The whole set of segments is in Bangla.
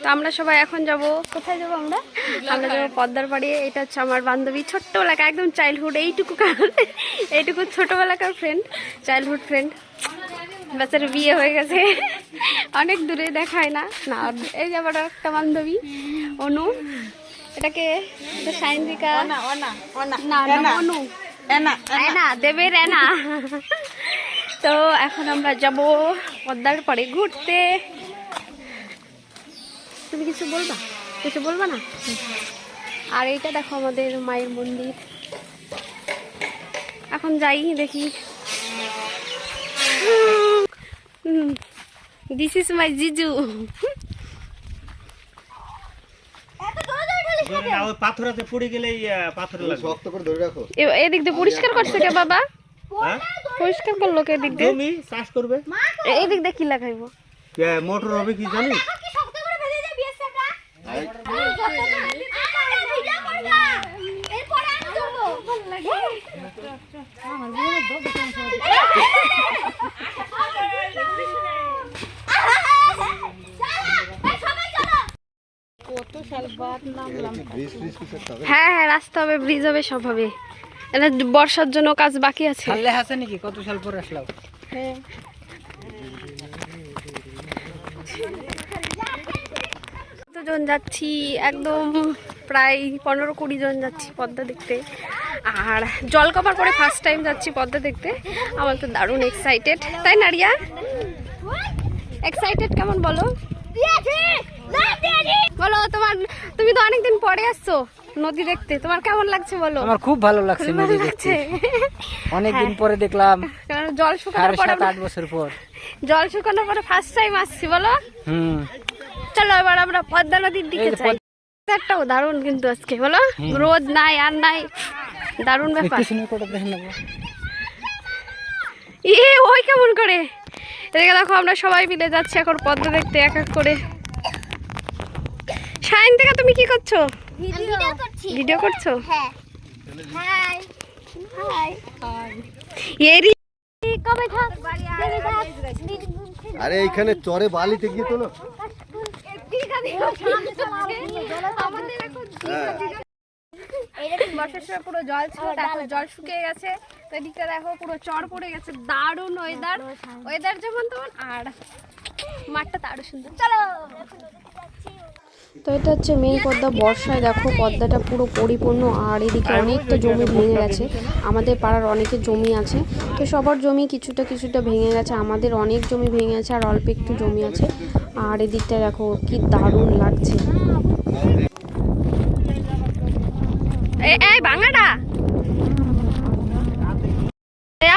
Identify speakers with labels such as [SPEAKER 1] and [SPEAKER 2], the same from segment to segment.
[SPEAKER 1] তো আমরা সবাই এখন যাব কোথায় যাব আমরা যাব পদ্মার পাড়ে। এটা হচ্ছে আমার বান্ধবী, ছোট্টবেলাকার একদম চাইল্ডহুড, এইটুকু ছোটবেলাকার ফ্রেন্ড, চাইল্ডহুড ফ্রেন্ড। বাচ্চারা বিয়ে হয়ে গেছে, অনেক দূরে দেখায় না। না এই যে আমার একটা বান্ধবী অনু, এটাকে সাইন্দিকা অনু না দেবের এনা। তো এখন আমরা যাব পদ্মার পাড়ে ঘুরতে। তুমি কিছু বলবা? কিছু বলবা না? আর এইটা দেখো আমাদের মায়ের মন্দির। এখন যাই দেখি। দিস ইজ মাই জিজু।
[SPEAKER 2] পাথরাতে পড়ে গেলে পাথর লাগবে, শক্ত করে ধরে রাখো।
[SPEAKER 1] এদিক দিয়ে পরিষ্কার করছে কে বাবা? পরিষ্কার করলো কে? এদিক দিয়ে
[SPEAKER 2] জমি চাষ করবে।
[SPEAKER 1] এদিক দিয়ে কি লাগাইবো?
[SPEAKER 2] মোটর হবে কি জানিস?
[SPEAKER 1] হ্যাঁ হ্যাঁ, রাস্তা হবে, ব্রিজ হবে, সব হবে। এটা বর্ষার জন্য কাজ বাকি আছে।
[SPEAKER 3] নাকি কত সাল পরে আসলাম?
[SPEAKER 1] কতজন যাচ্ছি, একদম প্রায় 15-20 জন যাচ্ছি পদ্মা দেখতে। আর জল কমার পরে ফার্স্ট টাইম যাচ্ছি পদ্মা দেখতে। আমার তো দারুণ এক্সাইটেড, তাই না রিয়া? এক্সাইটেড কেমন বলো? বলো তোমার, তুমি তো অনেকদিন পরে আসছো নদী দেখতে, তোমার কেমন লাগছে বলো?
[SPEAKER 3] আমার খুব ভালো লাগছে নদী দেখতে, অনেকদিন পরে দেখলাম।
[SPEAKER 1] কারণ জল শুকানোর পরে
[SPEAKER 3] 7-8 বছর পর,
[SPEAKER 1] জল শুকানোর পরে ফার্স্ট টাইম আসছি বলো। চলো এবার আমরা পদ্মা নদীর দিকে যাই। একটাও দারুণ কিন্তু আজকে বলো, রোদ নাই আর নাই, দারুণ ব্যাপার। ওই কেমন করে এদিকে দেখো, আমরা সবাই মিলে যাচ্ছি এখন পদ্মা দেখতে এক এক করে। শাইন থেকে তুমি কি করছো? ভিডিও করছো?
[SPEAKER 2] আরে এইখানে চরে বালিতে গিয়ে তো না
[SPEAKER 1] বর্ষার সময় পুরো জল ছিল, এখন জল শুকিয়ে গেছে। তো এদিকে দেখো পুরো চর পড়ে গেছে, দারুণ ওয়েদার যেমন তেমন, আর মাঠটা তো আরো সুন্দর। চলো। তো এটা হচ্ছে মেন পদ্মা। বর্ষায় দেখো পদ্মাটা পুরো পরিপূর্ণ, আর এদিকে অনেকটা জমি ভেঙে গেছে। আমাদের পাড়ার অনেকের জমি আছে, তো সবার জমি কিছুটা ভেঙে গেছে। আমাদের অনেক জমি ভেঙে গেছে আর অল্প একটু জমি আছে। আর এদিকটা দেখো কি দারুণ লাগছে। এই ভাঙাটা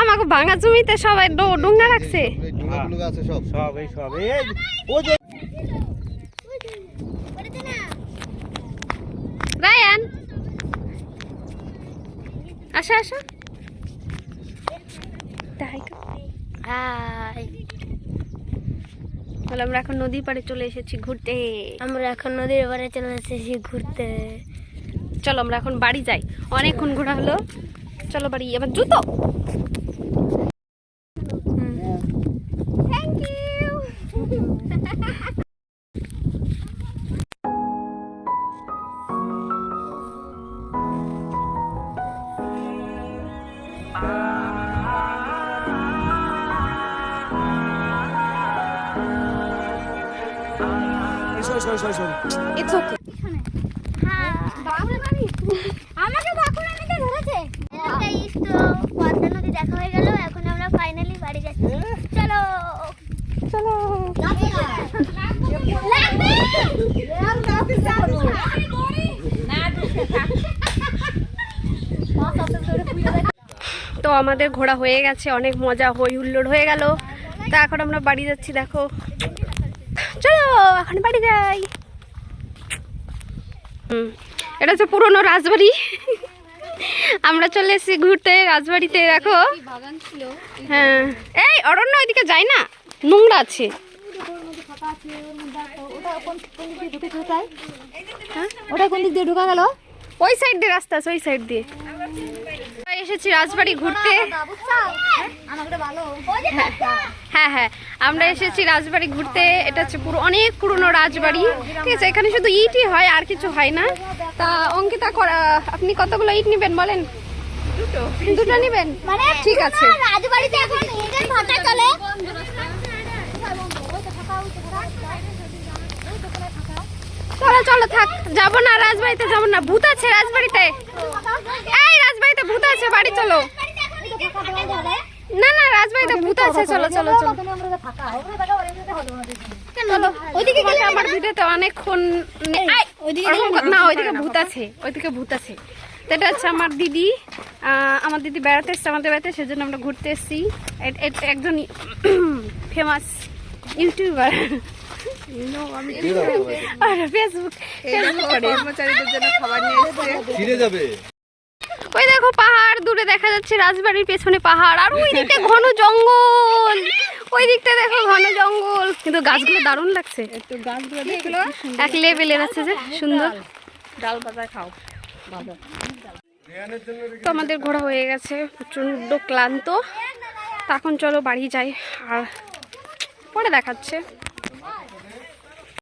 [SPEAKER 1] আমাকে ভাঙা জমিতে সবাই ডুঙ্গা রাখছে। রায়ান আসা আসা, আমরা এখন নদীর পাড়ে চলে এসেছি ঘুরতে। চলো আমরা এখন বাড়ি যাই, অনেকক্ষণ ঘোরা হলো। চলো বাড়ি, এবার জুতো। Thank you. It's okay.
[SPEAKER 4] আমাকে বাকুড়ানিতে ধরেছে। পদ্মা নদী দেখা হয়ে গেল, এখন আমরা ফাইনালি বাড়ি যাচ্ছি। চলো
[SPEAKER 1] চলো। তো আমাদের ঘোরা হয়ে গেছে, অনেক মজা হই হুল্লোড় হয়ে গেল। তো এখন আমরা বাড়ি যাচ্ছি, দেখো। চলো এখন বাড়ি যাই। এটা হচ্ছে পুরনো রাজবাড়ি। আমরা চলে এসেছি ঘুরতে রাজবাড়িতে, দেখো। হ্যাঁ, এই অরণ্য ওইদিকে যাই না, নোংরা আছে। ওটা কোন দিক দিয়ে ঢোকা গেল? ওই সাইড দিয়ে রাস্তা আছে, ওই সাইড দিয়ে। এসেছি রাজবাড়ি ঘুরতে। হ্যাঁ হ্যাঁ, আমরা এসেছি রাজবাড়ি ঘুরতে। এটা হচ্ছে পুরো অনেক পুরনো রাজবাড়ি, ঠিক আছে। এখানে শুধু ইটই হয়, আর কিছু হয় না। তা অঙ্কিতা, আপনি কতগুলো ইট নেবেন বলেন? দুটো নেবেন, ঠিক আছে।
[SPEAKER 4] রাজবাড়িতে এখন ইটের ভাটা চলে।
[SPEAKER 1] চলো চলো, থাক, যাবো না রাজবাড়িতে, যাবো না, ভূত আছে রাজবাড়িতে। এই রাজবাড়িতে ভূত আছে, বাড়ি চলো। না না, রাজবাড়িতে ভূত আছে, চলো চলো চলো। ওইদিকে গেলে আমার ভিডিওতে অনেকক্ষণ না, ওইদিকে ভূত আছে, ওইদিকে ভূত আছে। তো এটা হচ্ছে আমার দিদি, আমার দিদি বেড়াতে এসছে আমাদের বাড়িতে, সেজন্য আমরা ঘুরতে এসেছি। একজন ফেমাস ইউটিউবার, ফেসবুক কর্মচারীদের জন্য খাবার নিয়ে এসেছে।
[SPEAKER 2] ফিরে যাবে।
[SPEAKER 1] ওই দেখো পাহাড়, দূরে দেখা যাচ্ছে রাজবাড়ির পেছনে পাহাড়, আর ওই দিকটা ঘন জঙ্গল। ওই দিকটা দেখো ঘন জঙ্গল, কিন্তু গাছগুলো দারুণ লাগছে, একটু গাছগুলো দেখলো এক লেভেলের আছে, যে সুন্দর। ডাল পাতা খাও। তো আমাদের ঘোরা হয়ে গেছে, প্রচন্ড ক্লান্ত। তখন চলো বাড়ি যাই, আর পরে দেখাচ্ছে।